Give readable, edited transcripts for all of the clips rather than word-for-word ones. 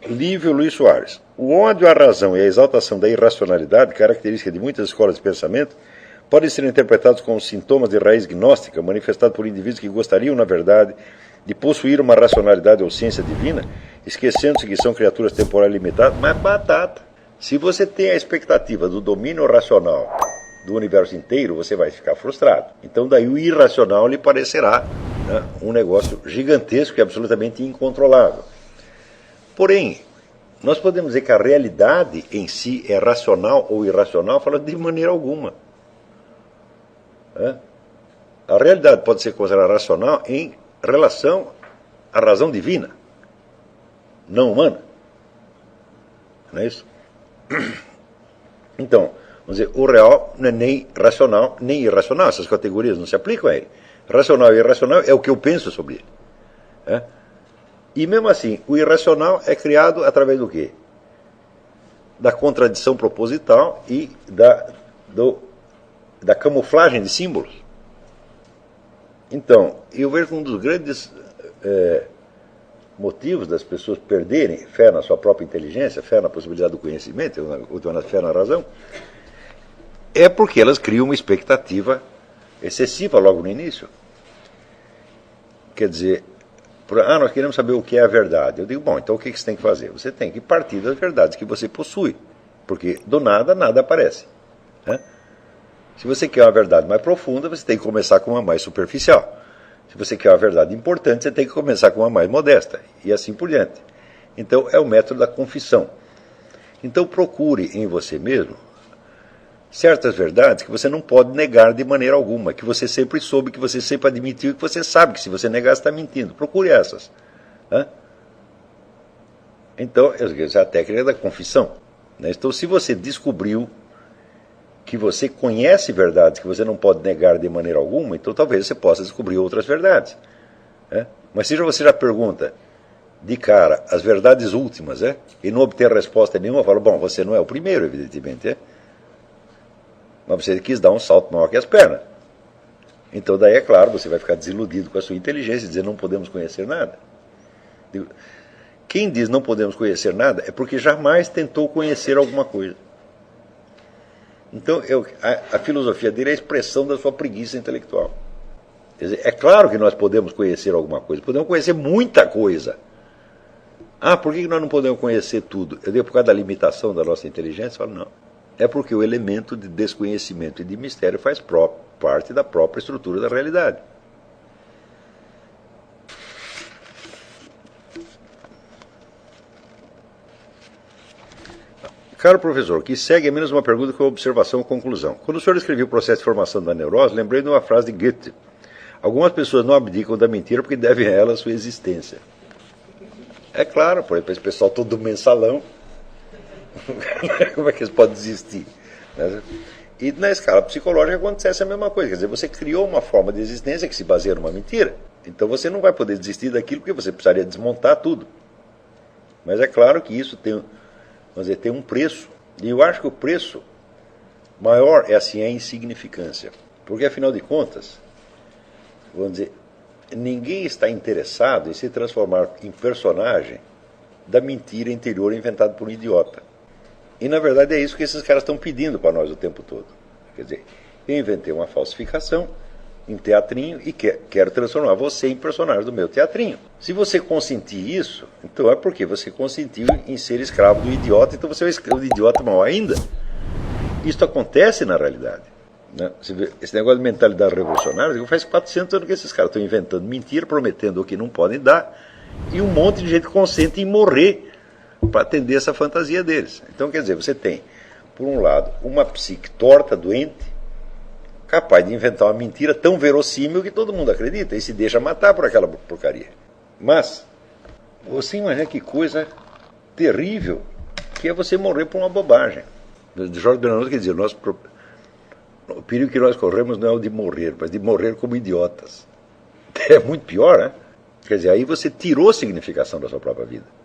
Lívio Luiz Soares. O ódio à razão e a exaltação da irracionalidade, característica de muitas escolas de pensamento, podem ser interpretados como sintomas de raiz gnóstica, manifestados por indivíduos que gostariam, na verdade, de possuir uma racionalidade ou ciência divina, esquecendo-se que são criaturas temporais limitadas, mas batata. Se você tem a expectativa do domínio racional do universo inteiro, você vai ficar frustrado. Então daí o irracional lhe parecerá, né, um negócio gigantesco e absolutamente incontrolável. Porém, nós podemos dizer que a realidade em si é racional ou irracional, falando de maneira alguma. A realidade pode ser considerada racional em relação à razão divina, não humana. Não é isso? Então, vamos dizer, o real não é nem racional nem irracional. Essas categorias não se aplicam a ele. Racional e irracional é o que eu penso sobre ele. E mesmo assim, o irracional é criado através do quê? Da contradição proposital e da camuflagem de símbolos. Então, eu vejo que um dos grandes motivos das pessoas perderem fé na sua própria inteligência, fé na possibilidade do conhecimento, ou fé na razão, é porque elas criam uma expectativa excessiva logo no início. Quer dizer, nós queremos saber o que é a verdade. Eu digo, bom, então o que você tem que fazer? Você tem que partir das verdades que você possui, porque do nada, nada aparece. Se você quer uma verdade mais profunda, você tem que começar com uma mais superficial. Se você quer uma verdade importante, você tem que começar com uma mais modesta, e assim por diante. Então, é o método da confissão. Então, procure em você mesmo certas verdades que você não pode negar de maneira alguma, que você sempre soube, que você sempre admitiu, e que você sabe que se você negar, você está mentindo. Procure essas. Então, essa é a técnica da confissão. Então, se você descobriu que você conhece verdades que você não pode negar de maneira alguma, então talvez você possa descobrir outras verdades. Mas se você já pergunta de cara as verdades últimas, e não obter resposta nenhuma, fala, bom, você não é o primeiro, evidentemente, mas você quis dar um salto maior que as pernas. Então daí, é claro, você vai ficar desiludido com a sua inteligência e dizer não podemos conhecer nada. Quem diz não podemos conhecer nada é porque jamais tentou conhecer alguma coisa. Então, a filosofia dele é a expressão da sua preguiça intelectual. Quer dizer, é claro que nós podemos conhecer alguma coisa, podemos conhecer muita coisa. Por que nós não podemos conhecer tudo? Eu digo por causa da limitação da nossa inteligência? Eu falo, não. É porque o elemento de desconhecimento e de mistério faz parte da própria estrutura da realidade. Caro professor, que segue é menos uma pergunta que uma observação ou conclusão. Quando o senhor escreveu o processo de formação da neurose, lembrei de uma frase de Goethe. Algumas pessoas não abdicam da mentira porque devem a ela a sua existência. É claro, por exemplo, esse pessoal todo do mensalão, como é que eles podem desistir? E na escala psicológica acontece a mesma coisa. Quer dizer, você criou uma forma de existência que se baseia numa mentira. Então você não vai poder desistir daquilo porque você precisaria desmontar tudo. Mas é claro que isso tem um preço. E eu acho que o preço maior é a insignificância. Porque, afinal de contas, vamos dizer, ninguém está interessado em se transformar em personagem da mentira interior inventada por um idiota. E, na verdade, é isso que esses caras estão pedindo para nós o tempo todo. Quer dizer, eu inventei uma falsificação em teatrinho e quero transformar você em personagem do meu teatrinho. Se você consentir isso, então é porque você consentiu em ser escravo do idiota, então você é um escravo do idiota mal ainda. Isso acontece na realidade. Você vê, esse negócio de mentalidade revolucionária, faz 400 anos que esses caras estão inventando mentira, prometendo o que não podem dar, e um monte de gente consente em morrer para atender essa fantasia deles. Então, quer dizer, você tem, por um lado, uma psique torta, doente, capaz de inventar uma mentira tão verossímil que todo mundo acredita e se deixa matar por aquela porcaria. Mas você imagina que coisa terrível que é você morrer por uma bobagem. Jorge Bernanos quer dizer, o perigo que nós corremos não é o de morrer, mas de morrer como idiotas. É muito pior, né? Quer dizer, aí você tirou a significação da sua própria vida.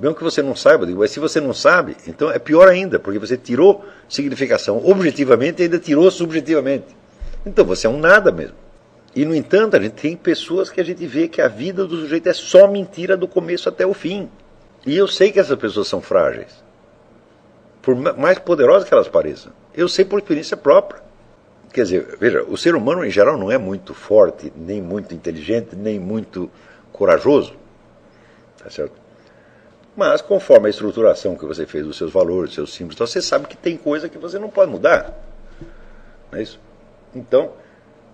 Mesmo que você não saiba, mas se você não sabe, então é pior ainda, porque você tirou significação objetivamente e ainda tirou subjetivamente. Então você é um nada mesmo. E, no entanto, a gente tem pessoas que a gente vê que a vida do sujeito é só mentira do começo até o fim. E eu sei que essas pessoas são frágeis, por mais poderosas que elas pareçam. Eu sei por experiência própria. Quer dizer, veja, o ser humano em geral não é muito forte, nem muito inteligente, nem muito corajoso. Tá certo? Mas conforme a estruturação que você fez dos seus valores, dos seus símbolos, você sabe que tem coisa que você não pode mudar. Não é isso? Então,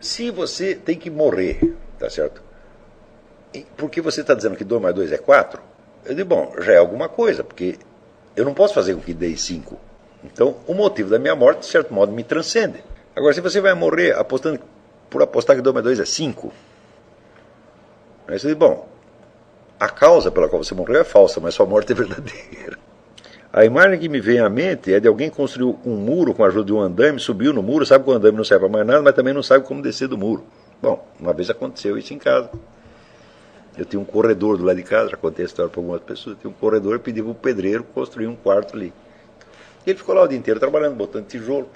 se você tem que morrer, tá certo? Porque você está dizendo que 2 mais 2 é 4, eu digo, bom, já é alguma coisa, porque eu não posso fazer com que dê 5. Então, o motivo da minha morte, de certo modo, me transcende. Agora, se você vai morrer por apostar que 2 mais 2 é 5, aí você diz, bom, a causa pela qual você morreu é falsa, mas sua morte é verdadeira. A imagem que me vem à mente é de alguém que construiu um muro com a ajuda de um andaime, subiu no muro, sabe que o andaime não serve para mais nada, mas também não sabe como descer do muro. Bom, uma vez aconteceu isso em casa. Eu tinha um corredor do lado de casa, já contei a história para algumas pessoas, eu tinha um corredor e pedi para o pedreiro construir um quarto ali. E ele ficou lá o dia inteiro trabalhando, botando tijolo,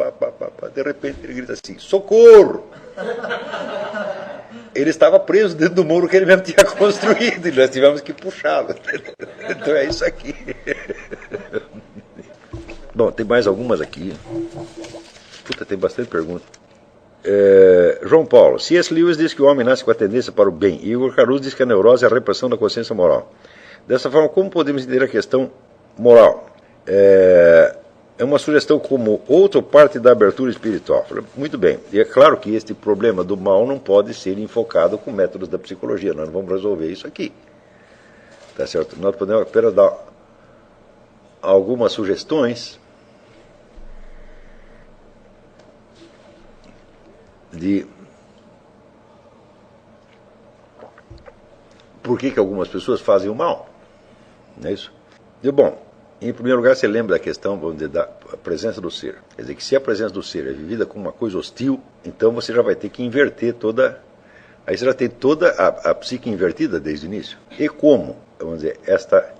de repente ele grita assim, socorro! Ele estava preso dentro do muro que ele mesmo tinha construído e nós tivemos que puxá-lo. Então é isso aqui. Bom, tem mais algumas aqui. Puta, tem bastante pergunta. João Paulo, C.S. Lewis diz que o homem nasce com a tendência para o bem. E Igor Caruso diz que a neurose é a repressão da consciência moral. Dessa forma, como podemos entender a questão moral? É uma sugestão como outra parte da abertura espiritual. Muito bem. E é claro que este problema do mal não pode ser enfocado com métodos da psicologia. Nós não vamos resolver isso aqui. Tá certo? Nós podemos apenas dar algumas sugestões de por que algumas pessoas fazem o mal. Não é isso? E, bom, em primeiro lugar, você lembra da questão, vamos dizer, da presença do ser. Quer dizer, que se a presença do ser é vivida como uma coisa hostil, então você já vai ter que inverter toda... Aí você já tem toda a psique invertida desde o início. E como, vamos dizer, esta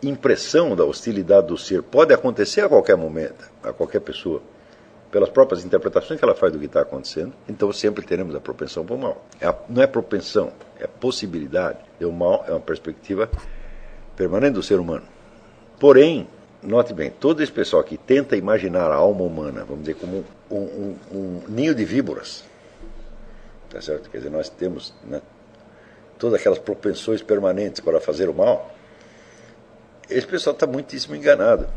impressão da hostilidade do ser pode acontecer a qualquer momento, a qualquer pessoa, pelas próprias interpretações que ela faz do que está acontecendo, então sempre teremos a propensão para o mal. Não é propensão, é possibilidade. E o mal é uma perspectiva permanente do ser humano. Porém, note bem, todo esse pessoal que tenta imaginar a alma humana, vamos dizer, como um ninho de víboras, tá certo? Quer dizer, nós temos, né, todas aquelas propensões permanentes para fazer o mal, esse pessoal está muitíssimo enganado,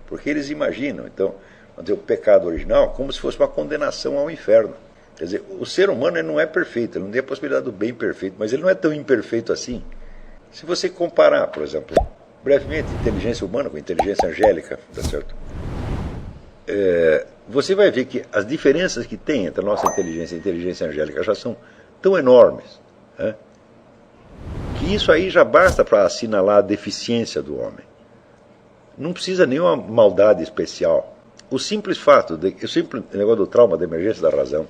porque eles imaginam, então, vamos dizer, o pecado original como se fosse uma condenação ao inferno. Quer dizer, o ser humano ele não é perfeito, ele não tem a possibilidade do bem perfeito, mas ele não é tão imperfeito assim. Se você comparar, por exemplo, brevemente, inteligência humana com inteligência angélica, tá certo? Você vai ver que as diferenças que tem entre a nossa inteligência e a inteligência angélica já são tão enormes, né, que isso aí já basta para assinalar a deficiência do homem. Não precisa nenhuma maldade especial. O simples fato, o simples negócio do trauma da emergência da razão,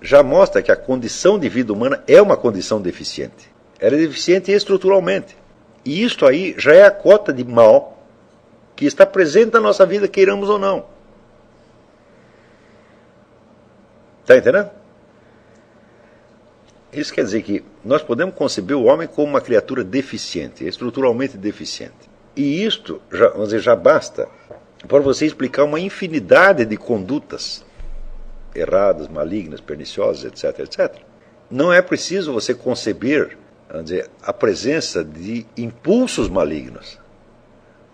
já mostra que a condição de vida humana é uma condição deficiente. Ela é deficiente estruturalmente. E isto aí já é a cota de mal que está presente na nossa vida, queiramos ou não. Está entendendo? Isso quer dizer que nós podemos conceber o homem como uma criatura deficiente, estruturalmente deficiente. E isto, vamos dizer, já basta para você explicar uma infinidade de condutas erradas, malignas, perniciosas, etc, etc. Não é preciso você conceber, vamos dizer, a presença de impulsos malignos.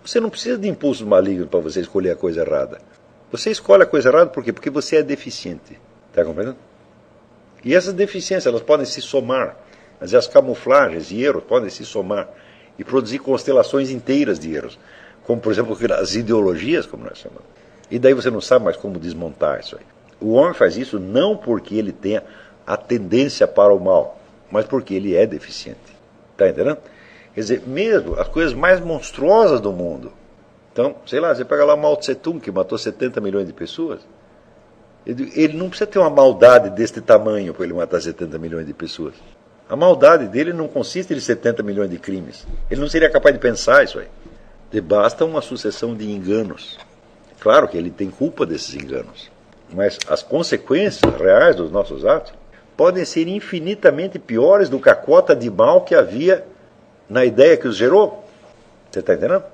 Você não precisa de impulsos malignos para você escolher a coisa errada. Você escolhe a coisa errada por quê? Porque você é deficiente. Está compreendendo? E essas deficiências elas podem se somar. Mas as camuflagens e erros podem se somar e produzir constelações inteiras de erros. Como, por exemplo, as ideologias, como nós chamamos. E daí você não sabe mais como desmontar isso aí. O homem faz isso não porque ele tenha a tendência para o mal, mas porque ele é deficiente. Está entendendo? Quer dizer, mesmo as coisas mais monstruosas do mundo. Então, sei lá, você pega lá Mao Tse Tung, que matou 70 milhões de pessoas. Ele não precisa ter uma maldade deste tamanho para ele matar 70 milhões de pessoas. A maldade dele não consiste em 70 milhões de crimes. Ele não seria capaz de pensar isso aí. E basta uma sucessão de enganos. Claro que ele tem culpa desses enganos. Mas as consequências reais dos nossos atos podem ser infinitamente piores do que a cota de mal que havia na ideia que os gerou. Você está entendendo?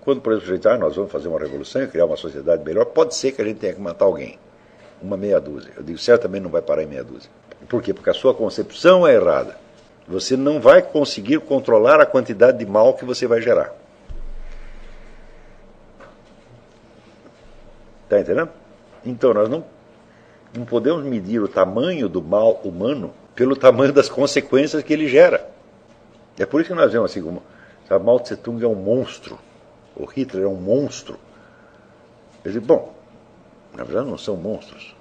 Quando, por exemplo, a gente nós vamos fazer uma revolução e criar uma sociedade melhor, pode ser que a gente tenha que matar alguém. Uma meia dúzia. Eu digo, certamente não vai parar em meia dúzia. Por quê? Porque a sua concepção é errada. Você não vai conseguir controlar a quantidade de mal que você vai gerar. Está entendendo? Então, nós não podemos medir o tamanho do mal humano pelo tamanho das consequências que ele gera. É por isso que nós vemos assim, como Mao Tse Tung é um monstro, o Hitler é um monstro. Quer dizer, bom, na verdade não são monstros,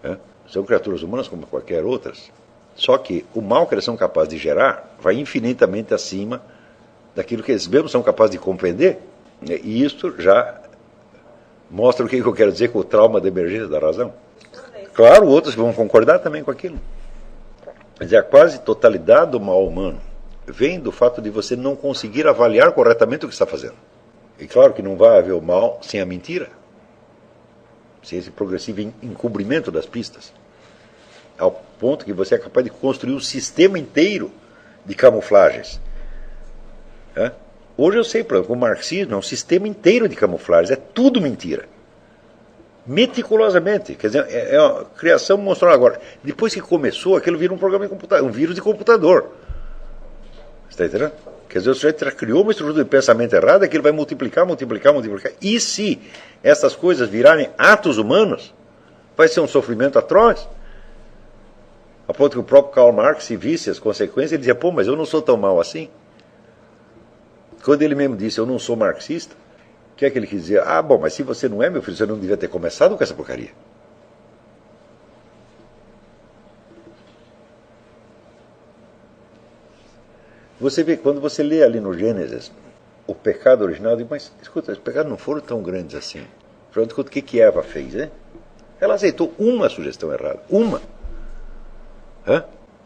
né? São criaturas humanas como qualquer outras, só que o mal que eles são capazes de gerar vai infinitamente acima daquilo que eles mesmos são capazes de compreender, né? E isso já mostra o que eu quero dizer com o trauma da emergência da razão. Claro, outros vão concordar também com aquilo. Quer dizer, a quase totalidade do mal humano vem do fato de você não conseguir avaliar corretamente o que está fazendo. E claro que não vai haver o mal sem a mentira, sem esse progressivo encobrimento das pistas, ao ponto que você é capaz de construir um sistema inteiro de camuflagens. É? Hoje eu sei, por exemplo, o marxismo é um sistema inteiro de camuflagens, é tudo mentira. Meticulosamente, quer dizer, é uma criação monstruosa. Agora, depois que começou, aquilo vira um programa de computador, um vírus de computador. Você está entendendo? Quer dizer, o sujeito já criou uma estrutura de pensamento errada que ele vai multiplicar. E se essas coisas virarem atos humanos, vai ser um sofrimento atroz. A ponto que o próprio Karl Marx, se visse as consequências, ele dizia, pô, mas eu não sou tão mal assim. Quando ele mesmo disse, eu não sou marxista, o que é que ele quis dizer? Ah, bom, mas se você não é, meu filho, você não devia ter começado com essa porcaria. Você vê, quando você lê ali no Gênesis o pecado original, diz, mas escuta, os pecados não foram tão grandes assim. Afinal de contas, o que Eva fez, né? Ela aceitou uma sugestão errada, uma.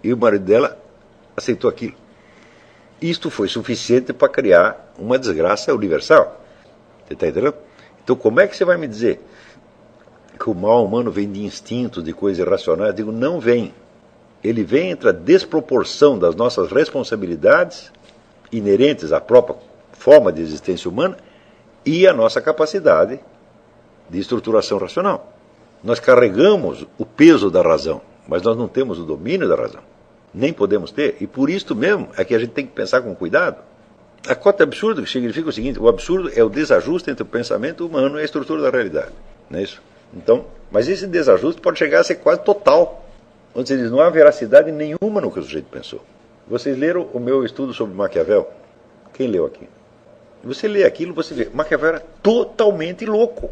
E o marido dela aceitou aquilo. Isto foi suficiente para criar uma desgraça universal. Você está entendendo? Então, como é que você vai me dizer que o mal humano vem de instintos, de coisas irracionais? Eu digo, não vem. Ele vem entre a desproporção das nossas responsabilidades inerentes à própria forma de existência humana e a nossa capacidade de estruturação racional. Nós carregamos o peso da razão, mas nós não temos o domínio da razão. Nem podemos ter, e por isso mesmo é que a gente tem que pensar com cuidado. A cota absurda que significa o seguinte, o absurdo é o desajuste entre o pensamento humano e a estrutura da realidade. Não é isso? Então, mas esse desajuste pode chegar a ser quase total. Onde você diz, não há veracidade nenhuma no que o sujeito pensou. Vocês leram o meu estudo sobre Maquiavel? Quem leu aqui? Você lê aquilo, você vê, Maquiavel era totalmente louco.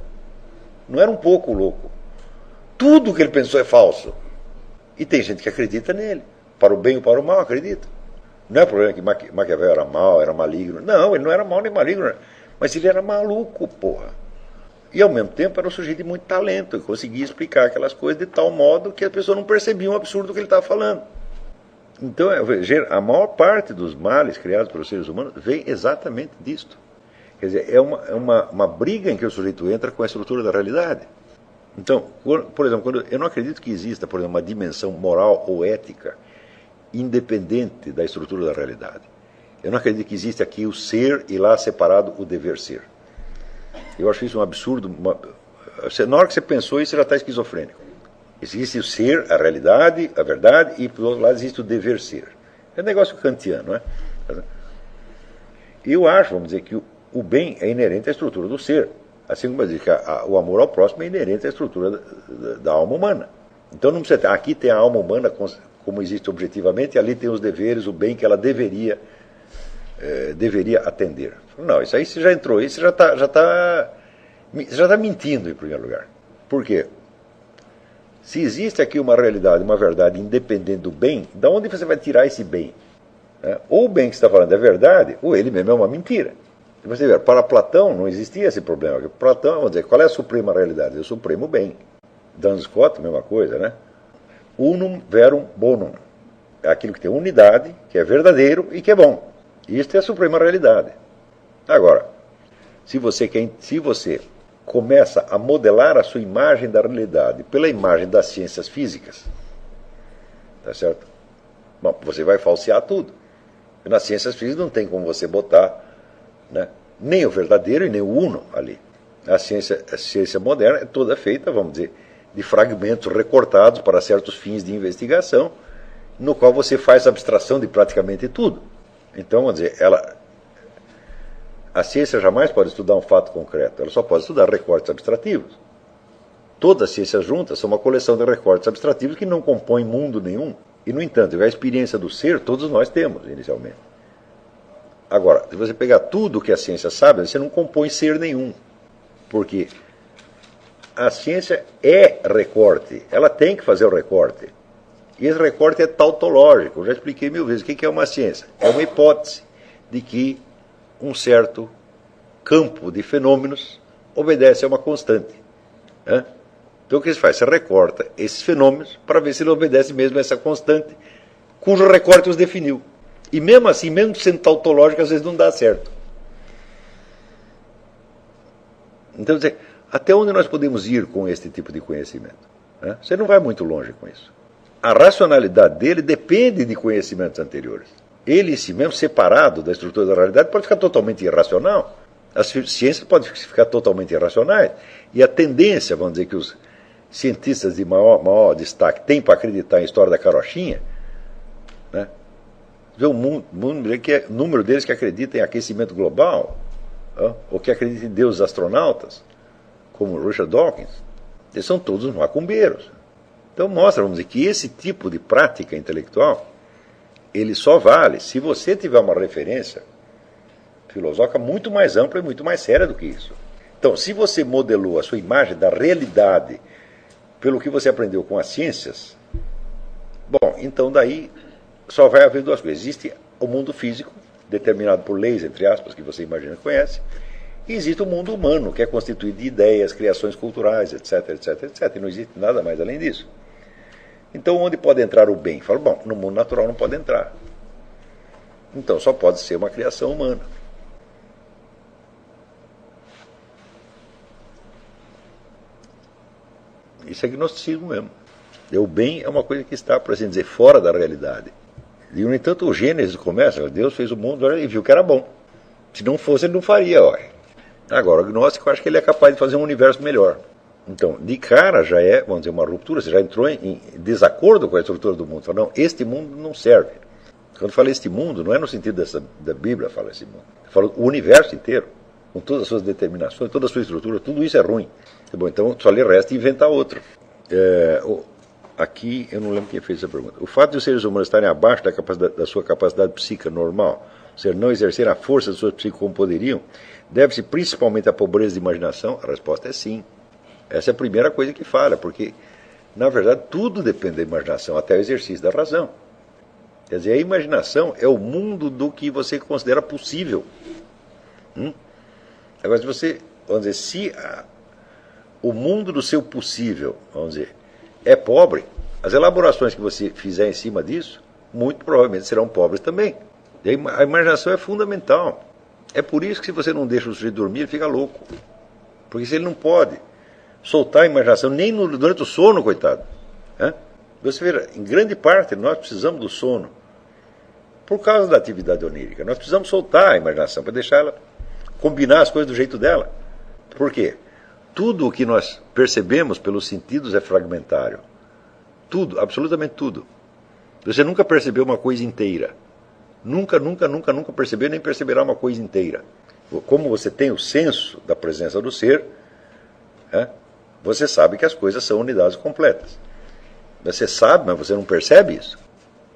Não era um pouco louco. Tudo que ele pensou é falso. E tem gente que acredita nele. Para o bem ou para o mal, acredita. Não é problema que Maquiavel era mau, era maligno. Não, ele não era mau nem maligno. Mas ele era maluco, porra. E ao mesmo tempo era um sujeito de muito talento. E conseguia explicar aquelas coisas de tal modo que a pessoa não percebia um absurdo que ele estava falando. Então, a maior parte dos males criados pelos seres humanos vem exatamente disto. Quer dizer, é uma briga em que o sujeito entra com a estrutura da realidade. Então, por exemplo, eu não acredito que exista, por exemplo, uma dimensão moral ou ética independente da estrutura da realidade. Eu não acredito que existe aqui o ser e lá separado o dever ser. Eu acho isso um absurdo. Na hora que você pensou isso, você já está esquizofrênico. Existe o ser, a realidade, a verdade, e por outro lado existe o dever ser. É um negócio kantiano, não é? Eu acho, vamos dizer, que o bem é inerente à estrutura do ser. Assim como dizer que o amor ao próximo é inerente à estrutura da alma humana. Então não precisa ter, aqui tem a alma humana como existe objetivamente, e ali tem os deveres, o bem que ela deveria atender. Não, isso aí você já entrou, isso já está mentindo em primeiro lugar. Por quê? Se existe aqui uma realidade, uma verdade independente do bem, de onde você vai tirar esse bem? Ou o bem que você está falando é verdade, ou ele mesmo é uma mentira. Você vê, para Platão não existia esse problema. Platão, vamos dizer, qual é a suprema realidade? É o supremo bem. Duns Scott, mesma coisa, né? Unum verum bonum. É aquilo que tem unidade, que é verdadeiro e que é bom. Isto é a suprema realidade. Agora, se você começa a modelar a sua imagem da realidade pela imagem das ciências físicas, tá certo? Bom, você vai falsear tudo. Nas ciências físicas não tem como você botar né? Nem o verdadeiro e nem o uno ali. A ciência moderna é toda feita, vamos dizer, de fragmentos recortados para certos fins de investigação, no qual você faz abstração de praticamente tudo. Então, vamos dizer, a ciência jamais pode estudar um fato concreto, ela só pode estudar recortes abstrativos. Todas as ciências juntas são uma coleção de recortes abstrativos que não compõem mundo nenhum. E, no entanto, a experiência do ser, todos nós temos, inicialmente. Agora, se você pegar tudo que a ciência sabe, você não compõe ser nenhum. Porque a ciência é recorte, ela tem que fazer o recorte. E esse recorte é tautológico. Eu já expliquei 1000 vezes. O que é uma ciência? É uma hipótese de que um certo campo de fenômenos obedece a uma constante. Né? Então o que se faz? Você recorta esses fenômenos para ver se ele obedece mesmo a essa constante, cujo recorte os definiu. E mesmo assim, mesmo sendo tautológico, às vezes não dá certo. Então, até onde nós podemos ir com este tipo de conhecimento? Né? Você não vai muito longe com isso. A racionalidade dele depende de conhecimentos anteriores. Ele, em si mesmo, separado da estrutura da realidade, pode ficar totalmente irracional. As ciências podem ficar totalmente irracionais. E a tendência, vamos dizer, que os cientistas de maior destaque têm para acreditar em história da carochinha, né? O número deles que acreditam em aquecimento global, ou que acreditam em deuses astronautas, como Richard Dawkins, eles são todos macumbeiros. Então mostra, vamos dizer, que esse tipo de prática intelectual, ele só vale se você tiver uma referência filosófica muito mais ampla e muito mais séria do que isso. Então, se você modelou a sua imagem da realidade pelo que você aprendeu com as ciências, bom, então daí só vai haver duas coisas. Existe o mundo físico, determinado por leis, entre aspas, que você imagina que conhece, e existe o mundo humano, que é constituído de ideias, criações culturais, etc, etc, etc. E não existe nada mais além disso. Então, onde pode entrar o bem? Fala, bom, no mundo natural não pode entrar. Então, só pode ser uma criação humana. Isso é gnosticismo mesmo. E o bem é uma coisa que está, por assim dizer, fora da realidade. E, no entanto, o Gênesis começa, Deus fez o mundo e viu que era bom. Se não fosse, ele não faria. Ó. Agora, o gnóstico, eu acho que ele é capaz de fazer um universo melhor. Então, de cara já é, vamos dizer, uma ruptura, você já entrou em desacordo com a estrutura do mundo. Fala, não, este mundo não serve. Quando eu falo este mundo, não é no sentido da Bíblia fala esse mundo. Eu falo o universo inteiro, com todas as suas determinações, toda a sua estrutura, tudo isso é ruim. Bom, então só lhe resta inventar outro. Aqui, eu não lembro quem fez essa pergunta. O fato de os seres humanos estarem abaixo da sua capacidade psíquica normal, ou seja, não exercer a força de suas psíquicas como poderiam, deve-se principalmente à pobreza de imaginação? A resposta é sim. Essa é a primeira coisa que falha, porque, na verdade, tudo depende da imaginação, até o exercício da razão. Quer dizer, a imaginação é o mundo do que você considera possível. Agora, se você, vamos dizer, se o mundo do seu possível, vamos dizer, é pobre, as elaborações que você fizer em cima disso, muito provavelmente serão pobres também. E a imaginação é fundamental. É por isso que se você não deixa o sujeito dormir, ele fica louco. Porque se ele não pode soltar a imaginação, nem durante o sono, coitado. Você vê, em grande parte, nós precisamos do sono. Por causa da atividade onírica. Nós precisamos soltar a imaginação para deixar ela combinar as coisas do jeito dela. Por quê? Tudo o que nós percebemos pelos sentidos é fragmentário. Tudo, absolutamente tudo. Você nunca percebeu uma coisa inteira. Nunca percebeu nem perceberá uma coisa inteira. Como você tem o senso da presença do ser, você sabe que as coisas são unidades completas. Você sabe, mas você não percebe isso.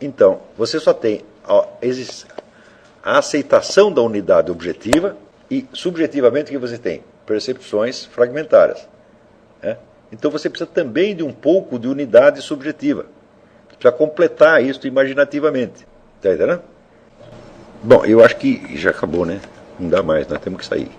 Então, você só tem a aceitação da unidade objetiva e, subjetivamente, o que você tem? Percepções fragmentárias. Então você precisa também de um pouco de unidade subjetiva. Você precisa completar isso imaginativamente. Está entendendo? Bom, eu acho que já acabou, né? Não dá mais, nós temos que sair.